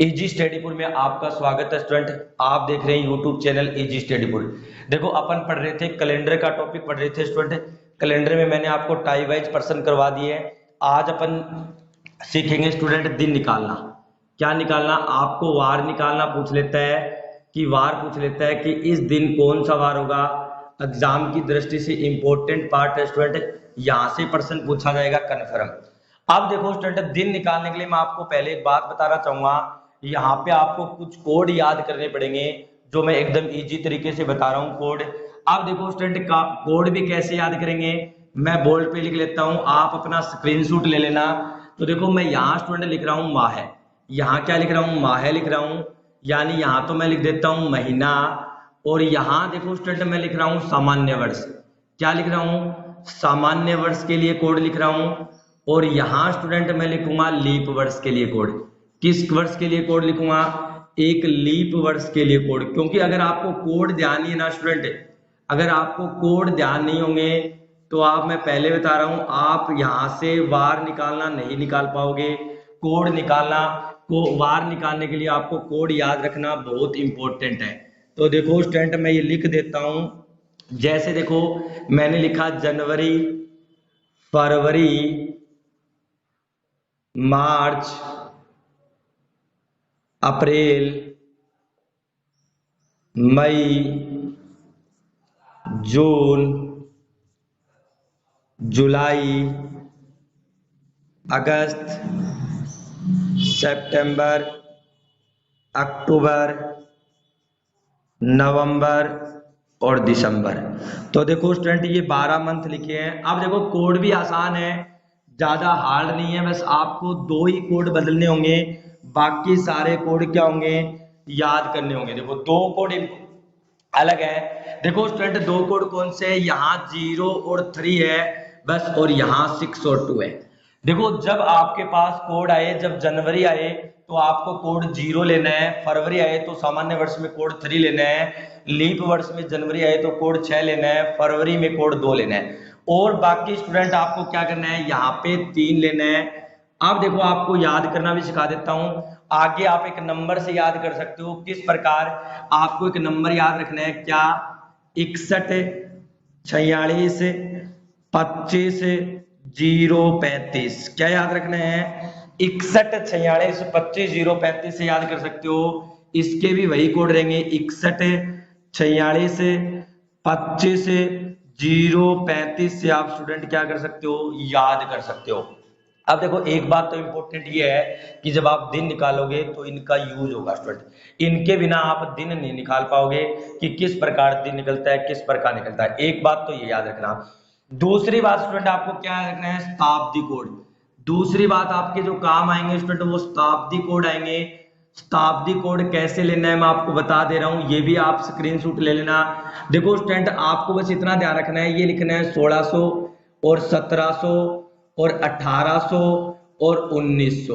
Easy स्टडीपुल में आपका स्वागत है स्टूडेंट। आप देख रहे हैं यूट्यूब चैनल इजी स्टडीपुल। देखो अपन पढ़ रहे थे कैलेंडर का टॉपिक पढ़ रहे थे स्टूडेंट। कैलेंडर में मैंने आपको टाई वाइज पर्सन करवा दिए हैं। आज अपन सीखेंगे स्टूडेंट दिन निकालना। क्या निकालना? आपको वार निकालना पूछ लेता है कि वार पूछ लेता है कि इस दिन कौन सा वार होगा। एग्जाम की दृष्टि से इंपॉर्टेंट पार्ट है स्टूडेंट, यहाँ से प्रश्न पूछा जाएगा कन्फर्म। अब देखो स्टूडेंट, दिन निकालने के लिए मैं आपको पहले एक बात बताना चाहूंगा। यहाँ पे आपको कुछ कोड याद करने पड़ेंगे जो मैं एकदम इजी तरीके से बता रहा हूँ कोड। अब देखो स्टूडेंट, का कोड भी कैसे याद करेंगे, मैं बोर्ड पे लिख लेता हूँ, आप अपना स्क्रीनशॉट ले लेना। तो देखो मैं यहाँ स्टूडेंट लिख रहा हूँ माह, यहाँ क्या लिख रहा हूँ माह लिख रहा हूँ, यानी यहाँ तो मैं लिख देता हूँ महीना। और यहाँ देखो स्टूडेंट मैं लिख रहा हूँ सामान्य वर्ष। क्या लिख रहा हूँ? सामान्य वर्ष के लिए कोड लिख रहा हूँ। और यहाँ स्टूडेंट मैं लिखूंगा लीप वर्ष के लिए कोड। किस वर्ष के लिए कोड लिखूंगा? एक लीप वर्ष के लिए कोड। क्योंकि अगर आपको कोड ध्यान नहीं है ना स्टूडेंट, अगर आपको कोड ध्यान नहीं होंगे तो आप, मैं पहले बता रहा हूं, आप यहां से वार निकालना नहीं निकाल पाओगे। कोड निकालना को वार निकालने के लिए आपको कोड याद रखना बहुत इंपॉर्टेंट है। तो देखो स्टूडेंट मैं ये लिख देता हूं। जैसे देखो मैंने लिखा जनवरी, फरवरी, मार्च, अप्रैल, मई, जून, जुलाई, अगस्त, सितंबर, अक्टूबर, नवंबर और दिसंबर। तो देखो स्टूडेंट ये 12 मंथ लिखे हैं। अब देखो कोड भी आसान है, ज्यादा हार्ड नहीं है, बस आपको 2 ही कोड बदलने होंगे, बाकी सारे कोड क्या होंगे? याद करने होंगे। देखो 2 कोड अलग है। देखो स्टूडेंट 2 कोड कौन से है? यहाँ 0 और 3 है बस, और यहाँ 6 और 2 है। देखो जब आपके पास कोड आए, जब जनवरी आए तो आपको कोड 0 लेना है, फरवरी आए तो सामान्य वर्ष में कोड 3 लेना है, लीप वर्ष में जनवरी आए तो कोड 6 लेना है, फरवरी में कोड 2 लेना है। और बाकी स्टूडेंट आपको क्या करना है? यहाँ पे 3 लेना है। अब देखो आपको याद करना भी सिखा देता हूं। आगे आप एक नंबर से याद कर सकते हो। किस प्रकार? आपको एक नंबर याद रखना है। क्या? 61, 46, 25, 0, 35। क्या याद रखना है? 61, 46, 25, 0, 35 से याद कर सकते हो। इसके भी वही कोड रहेंगे, 61, 46, 25, 0, 35 से आप स्टूडेंट क्या कर सकते हो? याद कर सकते हो। अब देखो एक बात तो इंपॉर्टेंट ये है कि जब आप दिन निकालोगे तो इनका यूज होगा स्टूडेंट। इनके बिना आप दिन नहीं निकाल पाओगे कि किस प्रकार दिन निकलता है, किस प्रकार निकलता है। एक बात तो ये याद रखना। दूसरी बात स्टूडेंट आपको क्या याद रखना है? शताब्दी कोड। दूसरी बात आपके जो काम आएंगे स्टूडेंट वो शताब्दी कोड आएंगे। शताब्दी कोड कैसे लेना है मैं आपको बता दे रहा हूं, ये भी आप स्क्रीनशॉट ले लेना। देखो स्टूडेंट आपको बस इतना ध्यान रखना है, ये लिखना है 1600 और 1700 और 1800 और 1900।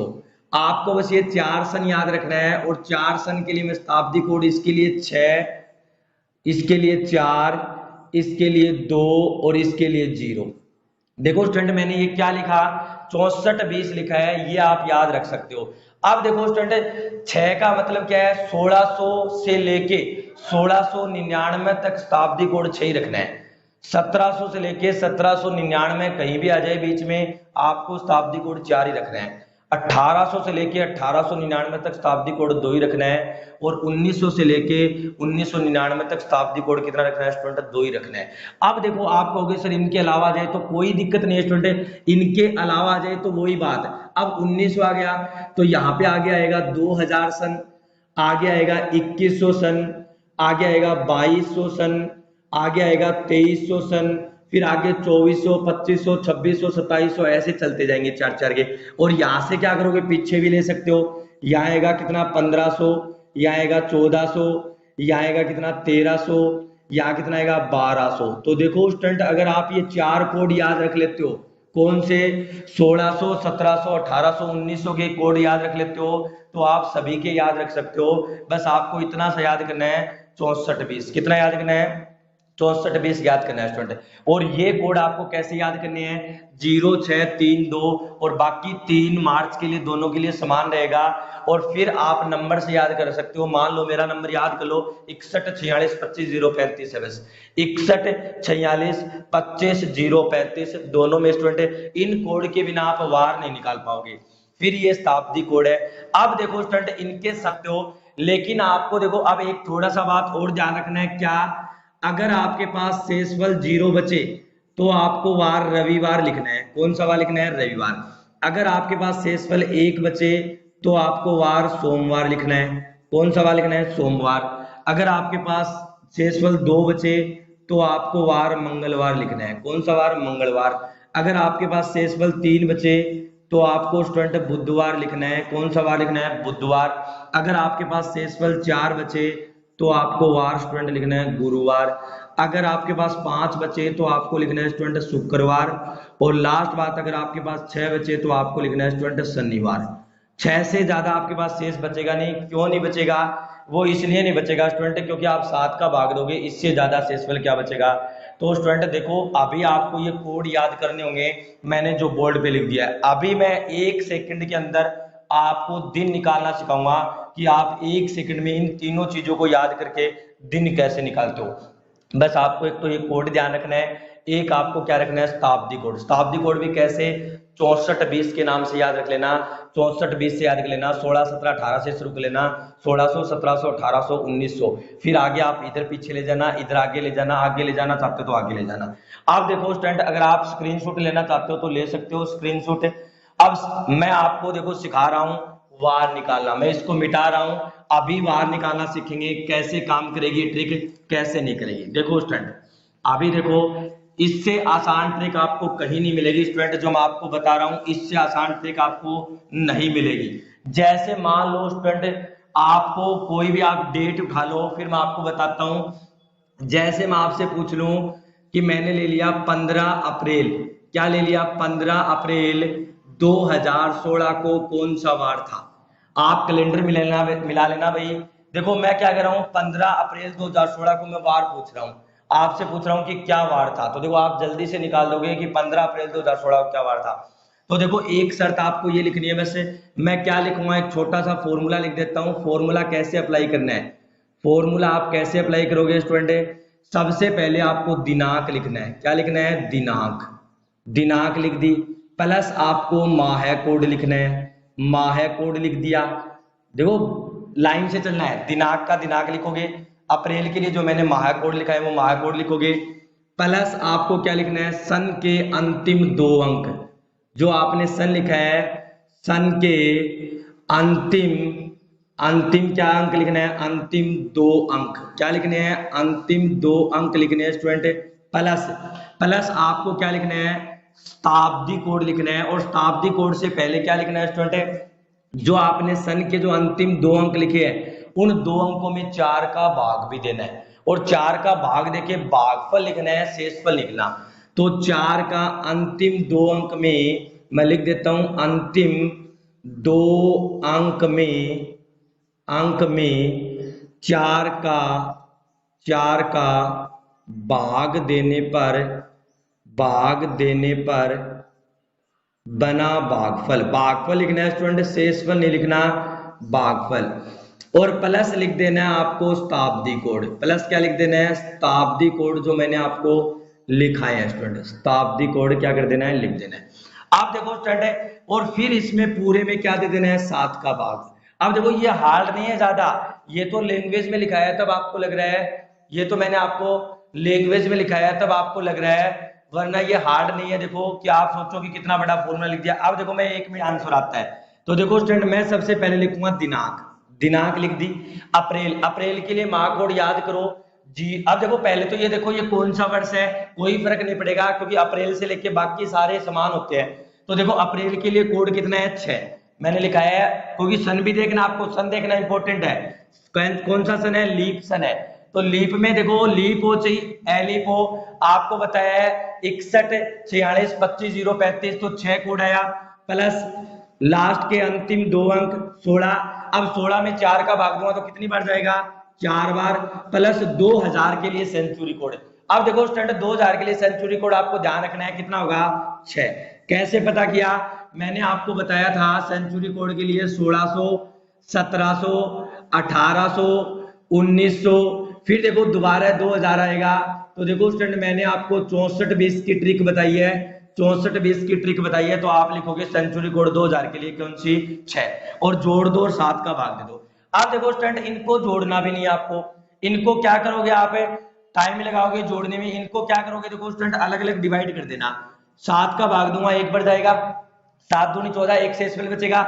आपको बस ये 4 सन याद रखना है। और 4 सन के लिए मैं शताब्दी कोड, इसके लिए 6, इसके लिए 4, इसके लिए 2 और इसके लिए 0। देखो स्टूडेंट मैंने ये क्या लिखा? 6420 लिखा है, ये आप याद रख सकते हो। अब देखो स्टूडेंट 6 का मतलब क्या है? 1600 से लेके 1699 तक शताब्दी कोड 6 ही रखना है। 1700 से लेके 1799 कहीं भी आ जाए बीच में, आपको शताब्दी कोड 4 ही रखना है। 1800 से लेके 1899 तक शताब्दी कोड 2 ही रखना है। और 1900 से लेके 1999 तक शताब्दी कोड कितना रखना है स्टूडेंट? 2 ही रखना है। अब देखो आप कहोगे सर इनके अलावा आ जाए तो कोई दिक्कत नहीं है स्टूडेंट, इनके अलावा आ जाए तो वही बात। अब 1900 आ गया तो यहाँ पे आगे आएगा 2000 सन, आगे आएगा 2100 सन, आगे आएगा 2200 सन, आगे आएगा 2300 सन, फिर आगे 2400, 2500, 2600, 2700 ऐसे चलते जाएंगे 4 के। और यहां से क्या करोगे? पीछे भी ले सकते हो। यहाँ आएगा कितना? 1500, यहाँ आएगा 1400, यहाँ आएगा कितना? 1300, यहाँ कितना आएगा? 1200। तो देखो स्टूडेंट अगर आप ये 4 कोड याद रख लेते हो, कौन से? 1600, 1700, 1800, 1900 के कोड याद रख लेते हो तो आप सभी के याद रख सकते हो। बस आपको इतना सा याद करना है, 6420। कितना याद करना है? 6420 याद करना है स्टूडेंट। और ये कोड आपको कैसे याद करने हैं, 0632 और बाकी 3 मार्च के लिए दोनों के लिए समान रहेगा। और फिर आप नंबर से याद कर सकते हो, मान लो मेरा नंबर याद कर लो 6146255035 है बस, 6146255035 दोनों में स्टूडेंट इन कोड के बिना आप वार नहीं निकाल पाओगे। फिर ये शताब्दी कोड है। अब देखो स्टूडेंट इनके सकते हो, लेकिन आपको देखो अब एक थोड़ा सा बात और ध्यान रखना है, क्या अगर आपके पास शेषफल 0 बचे तो आपको वार रविवार लिखना है। कौन सा वार लिखना है, रविवार। अगर आपके पास शेषफल 1 बचे तो आपको वार सोमवार लिखना है। कौन सा वार लिखना है, सोमवार। अगर आपके पास शेषफल 2 बचे तो आपको वार मंगलवार लिखना है। कौन सा वार, मंगलवार। अगर आपके पास शेषफल 3 बचे तो आपको स्टूडेंट बुधवार लिखना है। कौन सा वार लिखना है, बुधवार। अगर आपके पास शेषफल 4 बचे तो आपको वार स्टूडेंट लिखना है, गुरुवार। अगर आपके पास 5 बचे तो आपको लिखना है स्टूडेंट, शुक्रवार। और लास्ट बात, अगर आपके पास 6 बचे तो आपको लिखना है स्टूडेंट, शनिवार। 6 से ज्यादा आपके पास शेष बचेगा नहीं। क्यों नहीं बचेगा, वो इसलिए नहीं बचेगा स्टूडेंट क्योंकि आप 7 का भाग दोगे, इससे ज्यादा शेषफल क्या बचेगा। तो स्टूडेंट देखो अभी आपको ये कोड याद करने होंगे, मैंने जो बोर्ड पे लिख दिया है। अभी मैं 1 सेकंड के अंदर आपको दिन निकालना सिखाऊंगा कि आप 1 सेकंड में इन तीनों चीजों को याद करके दिन कैसे निकालते हो। बस आपको एक तो ये कोड ध्यान रखना है, एक आपको क्या रखना है, शताब्दी कोड। शताब्दी कोड भी कैसे, 6420 के नाम से याद रख लेना, 6420 से याद कर लेना, 16 17 18 से शुरू कर लेना, 1600 1700 1800 1900, फिर आगे आप इधर पीछे ले जाना, इधर आगे ले जाना, आगे ले जाना चाहते हो तो आगे ले जाना। आप देखो स्टूडेंट अगर आप स्क्रीनशॉट लेना चाहते हो तो ले सकते हो स्क्रीनशॉट। अब मैं आपको देखो सिखा रहा हूं वार निकालना, मैं इसको मिटा रहा हूं, अभी वार निकालना सीखेंगे, कैसे काम करेगी ट्रिक, कैसे नहीं करेगी। देखो स्टूडेंट अभी देखो इससे आसान ट्रिक आपको कहीं नहीं मिलेगी स्टूडेंट, जो मैं आपको बता रहा हूं इससे आसान ट्रिक आपको नहीं मिलेगी। जैसे मान लो स्टूडेंट आपको कोई भी आप डेट उठा लो, फिर मैं आपको बताता हूं। जैसे मैं आपसे पूछ लूं कि मैंने ले लिया 15 अप्रैल, क्या ले लिया, 15 अप्रैल 2016 को कौन सा वार था। आप कैलेंडर मिला लेना भाई। देखो मैं क्या कर रहा हूं, 15 अप्रैल 2016 को मैं वार पूछ रहा हूं, आपसे पूछ रहा हूं कि क्या वार था। तो देखो आप जल्दी से निकाल दोगे कि 15 अप्रैल 2016 को क्या वार था। तो देखो एक शर्त आपको ये लिखनी है, वैसे मैं क्या लिखूंगा, एक छोटा सा फॉर्मूला लिख देता हूं। फॉर्मूला कैसे अप्लाई करना है, फॉर्मूला आप कैसे अप्लाई करोगे स्टूडेंट, सबसे पहले आपको दिनांक लिखना है। क्या लिखना है, दिनांक। दिनांक लिख दी, प्लस आपको माह कोड लिखना है, माह कोड लिख दिया। देखो लाइन से चलना है, दिनांक का दिनांक लिखोगे, अप्रैल के लिए जो मैंने माह कोड लिखा है वो माह कोड लिखोगे, प्लस आपको क्या लिखना है, सन के अंतिम 2 अंक। जो आपने सन लिखा है, सन के अंतिम अंतिम क्या अंक लिखना है, अंतिम 2 अंक। क्या लिखने हैं, अंतिम 2 अंक लिखने हैं स्टूडेंट। प्लस प्लस आपको क्या लिखना है, शताब्दी कोड लिखना है। और शताब्दी कोड से पहले क्या लिखना है स्टूडेंट, जो आपने सन के जो अंतिम 2 अंक लिखे हैं उन 2 अंकों में 4 का भाग भी देना है। और 4 का भाग देके भागफल लिखना है, शेषफल लिखना। तो 4 का अंतिम 2 अंक में मैं लिख देता हूं, अंतिम 2 अंक में 4 का भाग देने पर बना भागफल। भागफल लिखना है स्टूडेंट, शेषफल नहीं लिखना, भागफल। और प्लस लिख देना है आपको शताब्दी कोड। प्लस क्या लिख देना है, शताब्दी कोड, जो मैंने आपको लिखा है स्टूडेंट, शताब्दी कोड क्या कर देना है, लिख देना है। आप देखो स्टूडेंट, और फिर इसमें पूरे में क्या दे देना है, 7 का भाग। अब देखो ये हार्ड नहीं है ज्यादा, ये तो लैंग्वेज में लिखा है तब आपको लग रहा है, ये तो मैंने आपको लैंग्वेज में लिखा है तब आपको लग रहा है, वरना ये हार्ड नहीं है। देखो कि आप सोचो कि कितना बड़ा फॉर्मूला लिख दिया। अब देखो मैं एक में आंसर आता है। तो देखो स्टूडेंट मैं सबसे पहले लिखूंगा दिनांक, दिनांक लिख दी। अप्रैल, अप्रैल के लिए माह कोड याद करो जी। अब देखो पहले तो ये देखो ये कौन सा वर्ष है, कोई फर्क नहीं पड़ेगा क्योंकि अप्रैल से लेके बाकी सारे समान होते हैं। तो देखो अप्रैल के लिए कोड कितना है, 6 मैंने लिखा है, क्योंकि सन भी देखना, आपको सन देखना इंपॉर्टेंट है। कौन सा सन है, लीप सन है। तो लीप में देखो लीप हो चाहिए, एलिप हो। आपको बताया है 61 46 25 035, तो 6 कोड आया, प्लस लास्ट के अंतिम 2 अंक 16। अब 16 में 4 का भाग दूंगा तो कितनी बार जाएगा, 4 बार, प्लस 2000 के लिए सेंचुरी कोड। अब देखो स्टूडेंट 2000 के लिए सेंचुरी कोड आपको ध्यान रखना है कितना होगा 6। कैसे पता किया, मैंने आपको बताया था सेंचुरी कोड के लिए 1600, 1700, 1800, 1900, फिर देखो दोबारा 2000 आएगा। तो देखो स्टूडेंट मैंने आपको 64-20 की ट्रिक बताई है, 64-20 की ट्रिक बताई है, तो आप लिखोगे सेंचुरी कोड 2000 के लिए कौन सी 6 और जोड़ दो और 7 का भाग दे दो। आप देखो स्टूडेंट इनको जोड़ना भी नहीं है आपको, इनको क्या करोगे आप टाइम लगाओगे जोड़ने में, इनको क्या करोगे देखो स्टूडेंट अलग अलग डिवाइड कर देना। 7 का भाग दूंगा 1 बढ़ जाएगा, 7 दूनी 14, एक शेषफल बचेगा,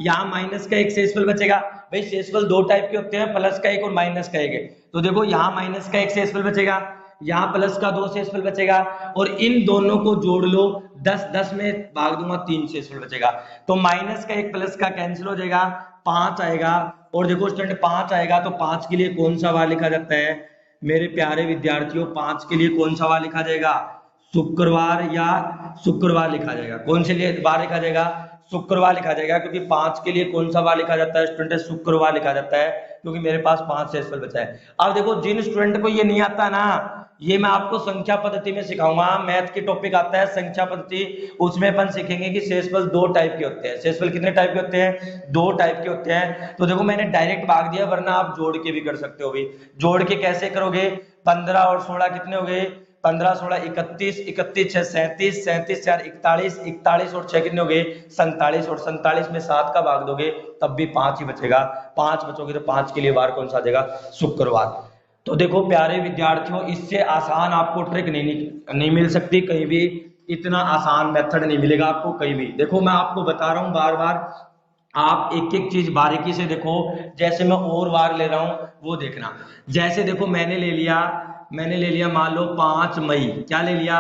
यहाँ माइनस का एक शेषफल बचेगा। भाई शेषफल दो टाइप के होते हैं, प्लस का एक और माइनस का एक है, तो देखो यहाँ माइनस का एक शेषफल बचेगा, यहाँ प्लस का 2 शेषफल बचेगा, और इन दोनों को जोड़ लो 10, 10 में भाग दूंगा 3 शेषफल बचेगा। तो माइनस का एक प्लस का कैंसिल हो जाएगा, 5 आएगा। और देखो स्टूडेंट 5 आएगा तो 5 के लिए कौन सा वार लिखा जाता है मेरे प्यारे विद्यार्थियों, 5 के लिए कौन सा वार लिखा जाएगा, शुक्रवार या शुक्रवार लिखा जाएगा। कौन से लिए बार लिखा जाएगा, शुक्रवार लिखा जाएगा, क्योंकि 5 के लिए कौन सा बार लिखा जाता है स्टूडेंट, शुक्रवार लिखा जाता है, क्योंकि मेरे पास 5 शेषफल बचा है। अब देखो जिन स्टूडेंट को ये नहीं आता ना, ये मैं आपको संख्या पद्धति में सिखाऊंगा, मैथ की टॉपिक आता है संख्या पद्धति, उसमें अपन सीखेंगे कि शेषफल 2 टाइप के होते हैं। शेषफल कितने टाइप के होते हैं, 2 टाइप के होते हैं। तो देखो मैंने डायरेक्ट भाग दिया, वरना आप जोड़ के भी कर सकते हो। भी जोड़ के कैसे करोगे, 15 और 16 कितने हो गए, 15, 16, 31, 31, 6, 37, 37, 4, 41, 41 और 6 कितने हो गए 47, और 47 में 7 का भाग दोगे तब भी 5 ही बचेगा, 5 बचोगे तो 5 के लिए बार कौन सा आ जाएगा, शुक्रवार। तो देखो प्यारे विद्यार्थियों, इससे आसान आपको ट्रिक नहीं मिल सकती कहीं भी, इतना आसान मेथड नहीं मिलेगा आपको कहीं भी। देखो मैं आपको बता रहा हूं बार बार, आप एक एक चीज बारीकी से देखो, जैसे मैं और बार ले रहा हूं वो देखना। जैसे देखो मैंने ले लिया मान लो 5 मई, क्या ले लिया,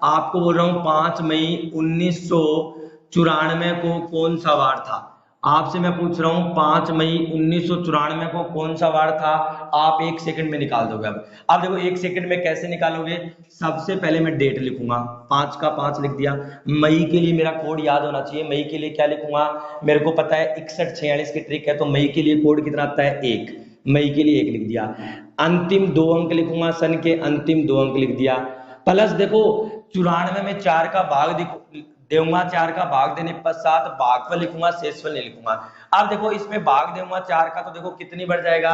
आपको बोल रहा हूं 5 मई 1994 को कौन सा वार था। आपसे मैं पूछ रहा हूं 5 मई 1994 को कौन सा वार था, आप 1 सेकंड में निकाल दोगे। अब देखो 1 सेकंड में कैसे निकालोगे, सबसे पहले मैं डेट लिखूंगा, 5 का 5 लिख दिया। मई के लिए मेरा कोड याद होना चाहिए, मई के लिए क्या लिखूंगा, मेरे को पता है 6146 की ट्रिक है, तो मई के लिए कोड कितना आता है 1, मई के लिए 1 लिख दिया। अंतिम 2 अंक लिखूंगा, सन के अंतिम 2 अंक लिख दिया। प्लस देखो 94 में 4 का भाग दूंगा, 4 का भाग देने पश्चात भागफल लिखूंगा, शेषफल नहीं लिखूंगा। अब देखो इसमें भाग दूंगा 4 का, तो देखो कितनी बढ़ जाएगा,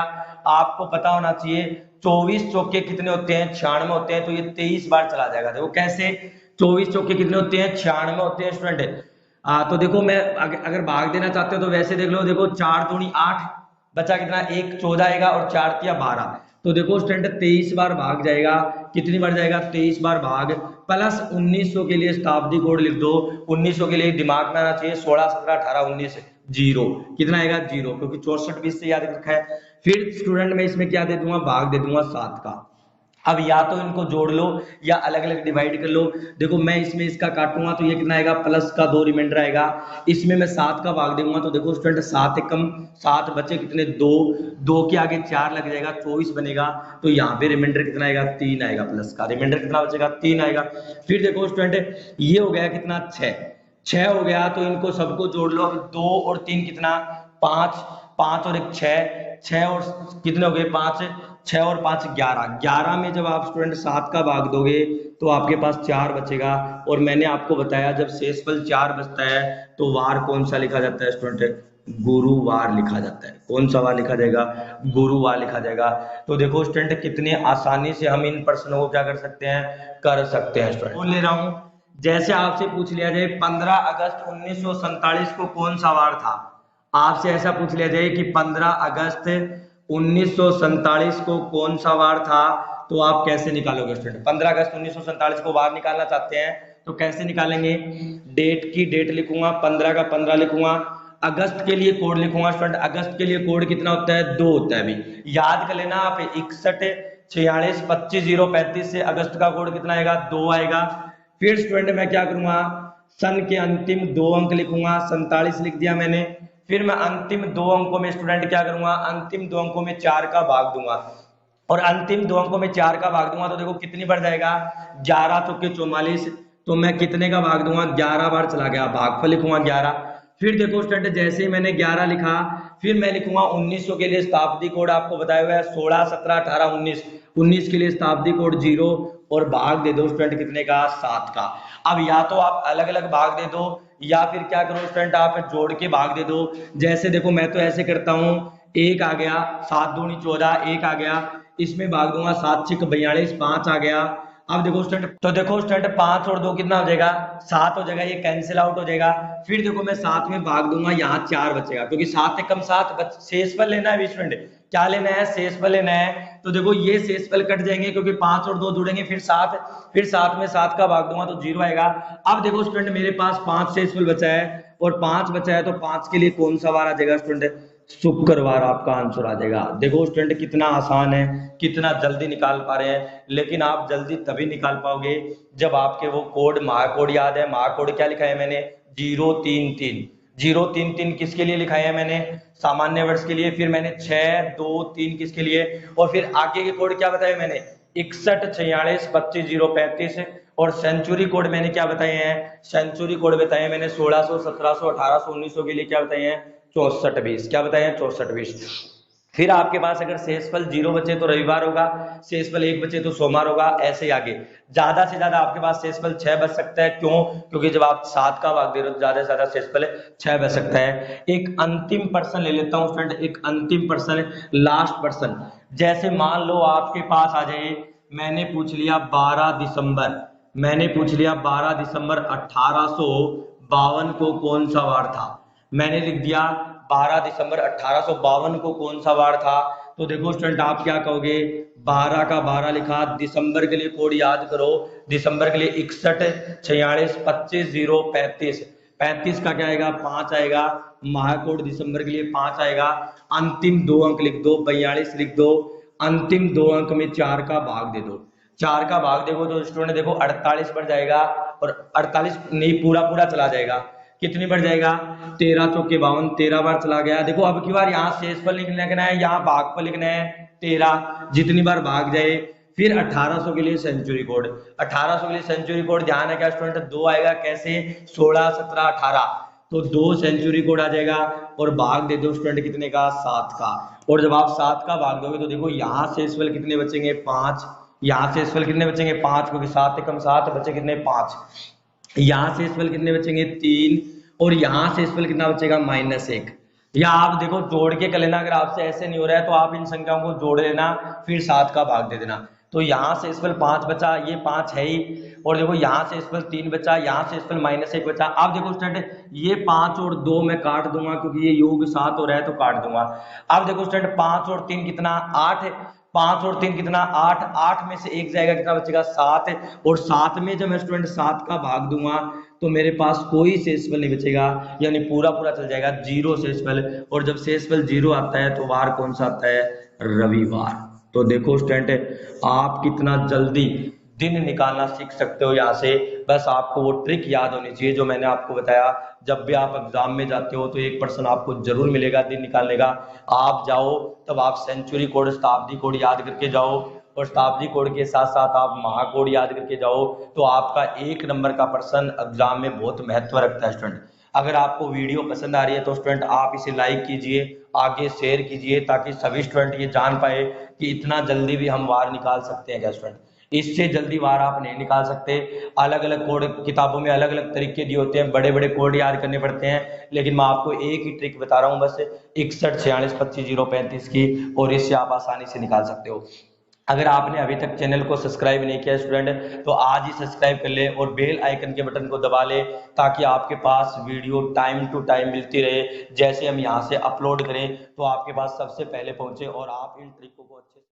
आपको पता होना चाहिए 24 चौके कितने होते हैं, 96 होते हैं, तो ये 23 बार चला जाएगा। देखो कैसे, 24 चौके कितने होते हैं, 96 होते हैं स्टूडेंट। तो देखो मैं अगर भाग देना चाहते हो तो वैसे देख लो, देखो 4 दूनी 8, बचा कितना 1, 14 आएगा, और 4 तिया 12, तो देखो स्टूडेंट 23 बार भाग जाएगा, कितनी बार जाएगा 23 बार भाग, प्लस 1900 के लिए शताब्दी कोड लिख दो। 1900 के लिए दिमाग में आना चाहिए 16, 17, 18, 19, 0 कितना आएगा 0, क्योंकि 64-20 से याद रखा है। फिर स्टूडेंट मैं इसमें क्या दे दूंगा, भाग दे दूंगा 7 का। अब या तो इनको जोड़ लो या अलग अलग डिवाइड कर लो। देखो मैं इसमें इसका काटूंगा तो ये कितना आएगा, प्लस का 2 रिमाइंडर आएगा, इसमें मैं 7 का भाग दूंगा, तो देखो स्टूडेंट 7 एकम 7 बचे कितने 2, 2 के आगे 4 लग जाएगा, 24 बनेगा, तो यहाँ पे रिमाइंडर कितना आएगा 3 आएगा, प्लस का रिमाइंडर कितना बचेगा 3 आएगा। फिर देखो स्टूडेंट ये हो गया कितना 6 हो गया, तो इनको सबको जोड़ लो। 2 और 3 कितना 5, 5 और 1 6 और कितने हो गए 5, 6 और 5 11, 11 में जब आप स्टूडेंट 7 का भाग दोगे तो आपके पास 4 बचेगा। और मैंने आपको बताया जब शेषफल 4 बचता है तो वार कौन सा लिखा जाता है स्टूडेंट, गुरुवार लिखा जाता है। कौन सा वार लिखा जाएगा, गुरुवार लिखा जाएगा। तो देखो स्टूडेंट कितने आसानी से हम इन प्रश्नों को क्या कर सकते हैं, कर सकते हैं स्टूडेंट। ले रहा हूं, जैसे आपसे पूछ लिया जाए 15 अगस्त 1947 को कौन सा वार था, आपसे ऐसा पूछ लिया जाए कि 15 अगस्त 1947 को कौन सा वार था, तो आप कैसे निकालोगे स्टूडेंट। 15 अगस्त 1947 को वार निकालना चाहते हैं तो कैसे निकालेंगे, डेट की डेट लिखूंगा, 15 का 15 लिखूंगा, अगस्त के लिए कोड लिखूंगा स्टूडेंट। अगस्त के लिए कोड कितना होता है 2 होता है, अभी याद कर लेना आप, 61 46 25 035 से अगस्त का कोड कितना आएगा 2 आएगा। फिर स्टूडेंट मैं क्या करूंगा, सन के अंतिम 2 अंक लिखूंगा, 47 लिख दिया मैंने। फिर मैं अंतिम 2 अंकों में स्टूडेंट क्या करूंगा, अंतिम 2 अंकों में 4 का भाग दूंगा, और अंतिम 2 अंकों में 4 का भाग दूंगा तो देखो कितनी बढ़ जाएगा 11 चौके 44, तो मैं कितने का भाग दूंगा 11 बार चला गया, भागफल लिखूंगा 11। फिर देखो स्टूडेंट जैसे ही मैंने 11 लिखा, फिर मैं लिखूंगा 1900 के लिए शताब्दी कोड आपको बताया हुआ है 16 17 18 19, 19 के लिए शताब्दी कोड 0, और भाग दे दो स्टूडेंट कितने का, 7 का। अब या तो आप अलग अलग भाग दे दो या फिर क्या करो स्टूडेंट आप जोड़ के भाग दे दो। जैसे देखो मैं तो ऐसे करता हूँ, 1 आ गया, 7 दूनी 14, 1 आ गया, इसमें भाग दूंगा 7 6 42, 5 आ गया। अब देखो स्टूडेंट, तो देखो स्टूडेंट 5 और 2 कितना हो जाएगा, 7 हो जाएगा, ये कैंसिल आउट हो जाएगा। फिर देखो मैं 7 में भाग दूंगा, यहाँ 4 बचेगा क्योंकि 7 से कम 7 शेषफल लेना है स्टूडेंट, क्या लेना है, शेषफल लेना है। तो देखो ये शेषफल कट जाएंगे क्योंकि 5 और 2 जुड़ेंगे, फिर 7, फिर 7 में 7 का भाग दूंगा तो 0 आएगा। अब देखो स्टूडेंट मेरे पास 5 शेषफल बचा है और 5 बचा है, तो 5 के लिए कौन सा वार आ जाएगा स्टूडेंट, शुक्रवार आपका आंसर आ जाएगा। देखो स्टूडेंट कितना आसान है, कितना जल्दी निकाल पा रहे हैं, लेकिन आप जल्दी तभी निकाल पाओगे जब आपके वो कोड महाकोड याद है। महाकोड क्या लिखा है मैंने, 033, 033 किसके लिए लिखा है मैंने, सामान्य वर्ष के लिए। फिर मैंने 6 2 3 किसके लिए, और फिर आगे के कोड क्या बताया मैंने, 61 46 25 035, और सेंचुरी कोड मैंने क्या बताए हैं, सेंचुरी कोड बताए मैंने 1600 1700 1800 1900 के लिए क्या बताए हैं, 64 20, क्या बताए हैं, 64 20। फिर आपके पास अगर शेषफल 0 बचे तो रविवार होगा, शेषफल 1 बचे तो सोमवार होगा, ऐसे ही आगे। ज्यादा से ज्यादा आपके पास शेषफल 6 बच सकता है, क्यों, क्योंकि जब आप 7 का भाग दे रहे हो तो ज्यादा से ज्यादा शेषफल 6 बच सकता है। एक अंतिम पर्सन ले लेता हूं स्टूडेंट, एक अंतिम पर्सन, लास्ट पर्सन। जैसे मान लो आपके पास आ जाए, मैंने पूछ लिया 12 दिसंबर, मैंने पूछ लिया 12 दिसंबर 1852 को कौन सा वार था। मैंने लिख दिया 12 दिसंबर 1852 को कौन सा वार था। तो देखो स्टूडेंट आप क्या कहोगे, 12 का 12 लिखा, दिसंबर के लिए कोड याद करो, दिसंबर के लिए 61 46 25 035, 35 का क्या आएगा, 5 आएगा, महाकोड दिसंबर के लिए 5 आएगा। अंतिम 2 अंक लिख दो, 42 लिख दो, अंतिम 2 अंक में 4 का भाग दे दो, 4 का भाग देखो तो स्टूडेंट देखो 48 बढ़ जाएगा, और 48 नहीं पूरा पूरा चला जाएगा, कितनी बढ़ जाएगा, 13 चौके 52, 13 बार चला गया। देखो अब की बार यहाँ शेषफल लिखना है, यहाँ भागफल लिखना है 13, जितनी बार भाग जाए। फिर 1800 के लिए सेंचुरी कोड, 1800 के लिए सेंचुरी कोड ध्यान है क्या स्टूडेंट, 2 आएगा, कैसे, 16 17 18, तो 2 सेंचुरी कोड आ जाएगा, और भाग दे दो स्टूडेंट कितने का, 7 का। और जब आप 7 का भाग दोगे तो देखो यहाँ शेषफल कितने बचेंगे, 5, यहाँ शेषफल कितने बचेंगे, 5, क्योंकि 7 से कम 7 बचे कितने, 5। यहाँ शेषफल कितने बचेंगे, 3, और यहाँ शेषफल कितना बचेगा, -1। या आप देखो जोड़ के कर लेना, अगर आपसे ऐसे नहीं हो रहा है तो आप इन संख्याओं को जोड़ लेना, फिर 7 का भाग दे देना। तो यहाँ शेषफल 5 बचा, ये 5 है ही, और देखो यहाँ शेषफल 3 बचा, यहाँ शेषफल -1 बचा। अब देखो स्टूडेंट ये 5 और 2 मैं काट दूंगा क्योंकि ये योग 7 हो रहा है तो काट दूंगा। अब देखो स्टूडेंट 5 और 3 कितना, 8, 5 और 3 कितना, 8, 8 में से 1 जाएगा, कितना बचेगा, 7, और 7 में जब मैं स्टूडेंट 7 का भाग दूंगा तो मेरे पास कोई शेषफल नहीं बचेगा, यानी पूरा पूरा चल जाएगा, 0 शेषफल। और जब शेषफल 0 आता है तो वार कौन सा आता है, रविवार। तो देखो स्टूडेंट आप कितना जल्दी दिन निकालना सीख सकते हो यहाँ से, बस आपको वो ट्रिक याद होनी चाहिए जो मैंने आपको बताया। जब भी आप एग्जाम में जाते हो तो 1% आपको जरूर मिलेगा दिन निकालने का। आप जाओ तब आप सेंचुरी कोड शताब्दी कोड याद करके जाओ, और शताब्दी कोड के साथ साथ आप महाकोड याद करके जाओ, तो आपका 1 नंबर का पर्सन एग्जाम में बहुत महत्व रखता है स्टूडेंट। अगर आपको वीडियो पसंद आ रही है तो स्टूडेंट आप इसे लाइक कीजिए, आगे शेयर कीजिए, ताकि सभी स्टूडेंट ये जान पाए कि इतना जल्दी भी हम वार निकाल सकते हैं क्या स्टूडेंट। इससे जल्दी वार आप नहीं निकाल सकते। अलग अलग कोड किताबों में अलग अलग तरीके दिए होते हैं, बड़े बड़े कोड याद करने पड़ते हैं, लेकिन मैं आपको एक ही ट्रिक बता रहा हूँ बस, 61 46 25 035 की, और इससे आप आसानी से निकाल सकते हो। अगर आपने अभी तक चैनल को सब्सक्राइब नहीं किया स्टूडेंट तो आज ही सब्सक्राइब कर ले और बेल आइकन के बटन को दबा ले, ताकि आपके पास वीडियो टाइम टू टाइम मिलती रहे। जैसे हम यहाँ से अपलोड करें तो आपके पास सबसे पहले पहुंचे और आप इन ट्रिकों को अच्छे